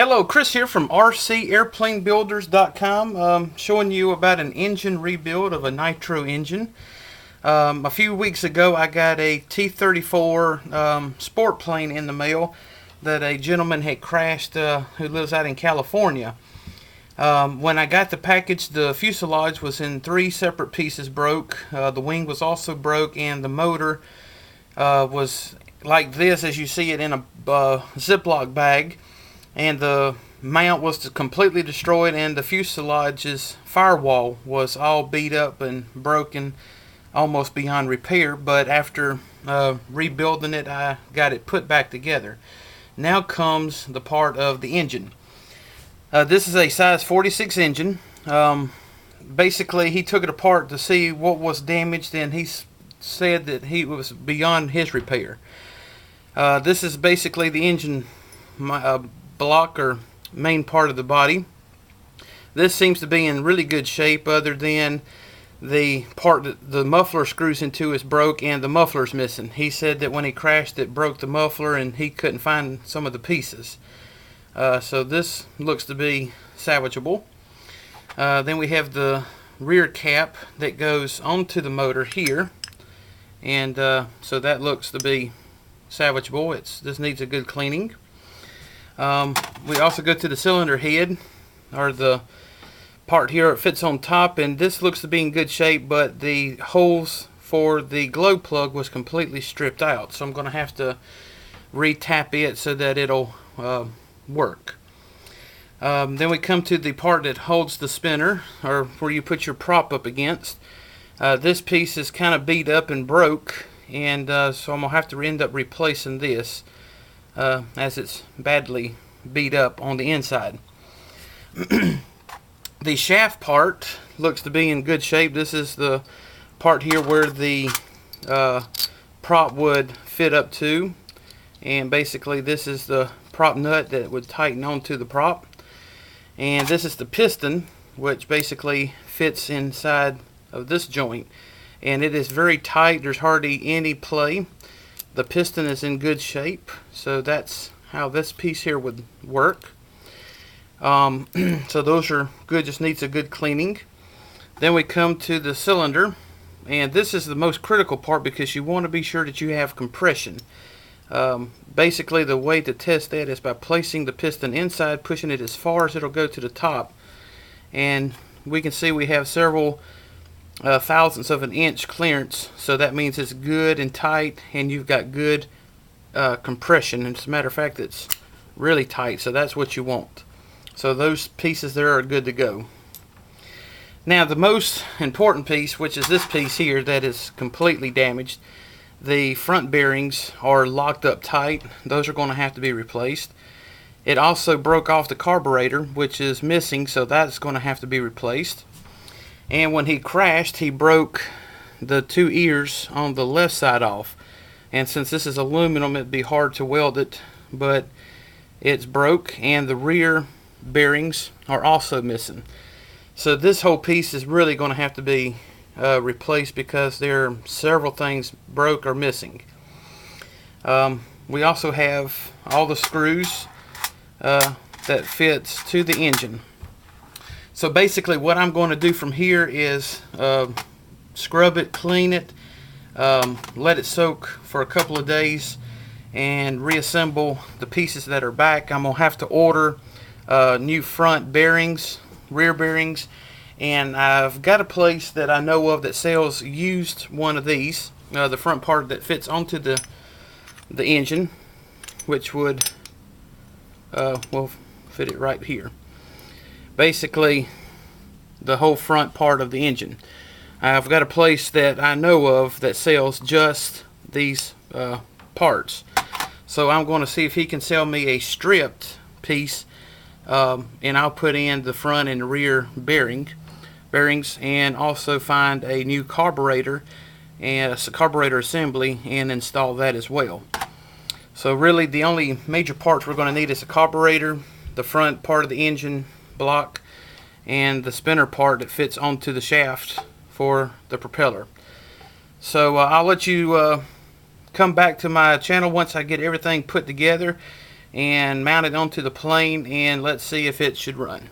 Hello, Chris here from RCAirplaneBuilders.com, showing you about an engine rebuild of a Nitro engine. A few weeks ago I got a T-34 sport plane in the mail that a gentleman had crashed who lives out in California. When I got the package, the fuselage was in 3 separate pieces broke. The wing was also broke, and the motor was like this as you see it in a Ziploc bag. And the mount was completely destroyed, and the fuselage's firewall was all beat up and broken almost beyond repair. But after rebuilding it, I got it put back together. Now comes the part of the engine. This is a size 46 engine. Basically, he took it apart to see what was damaged, and he said that he was beyond his repair. This is basically the engine block or main part of the body. This seems to be in really good shape, other than the part that the muffler screws into is broke and the muffler's missing. He said that when he crashed it broke the muffler and he couldn't find some of the pieces. So this looks to be salvageable. Then we have the rear cap that goes onto the motor here, and so that looks to be salvageable. This needs a good cleaning. We also go to the cylinder head, or the part here it fits on top, and this looks to be in good shape, but the holes for the glow plug was completely stripped out, so I'm going to have to re-tap it so that it'll work. Then we come to the part that holds the spinner, or where you put your prop up against. This piece is kind of beat up and broke, and so I'm going to have to end up replacing this as it's badly beat up on the inside. The shaft part looks to be in good shape. This is the part here where the prop would fit up to, and basically this is the prop nut that would tighten onto the prop, and this is the piston, which basically fits inside of this joint, and it is very tight. There's hardly any play. The piston is in good shape, so that's how this piece here would work. So those are good, just needs a good cleaning. Then we come to the cylinder, and this is the most critical part because you want to be sure that you have compression. Basically the way to test that is by placing the piston inside, pushing it as far as it'll go to the top, and we can see we have several thousandths of an inch clearance, so that means it's good and tight, and you've got good compression. And as a matter of fact, it's really tight, so that's what you want. So those pieces there are good to go. Now the most important piece, which is this piece here that is completely damaged. The front bearings are locked up tight. Those are going to have to be replaced. It also broke off the carburetor, which is missing, so that's going to have to be replaced. And when he crashed, he broke the 2 ears on the left side off. And since this is aluminum, it'd be hard to weld it, but it's broke, and the rear bearings are also missing. So this whole piece is really going to have to be replaced because there are several things broke or missing. We also have all the screws that fits to the engine. So basically what I'm going to do from here is scrub it, clean it, let it soak for a couple of days, and reassemble the pieces that are back. I'm going to have to order new front bearings, rear bearings, and I've got a place that I know of that sells used one of these, the front part that fits onto the engine, which would will fit it right here. Basically the whole front part of the engine. I've got a place that I know of that sells just these parts, so I'm going to see if he can sell me a stripped piece, and I'll put in the front and the rear bearings, and also find a new carburetor and a carburetor assembly and install that as well. So really the only major parts we're going to need is a carburetor, the front part of the engine block, and the spinner part that fits onto the shaft for the propeller. So I'll let you come back to my channel once I get everything put together, and mount it onto the plane, and let's see if it should run.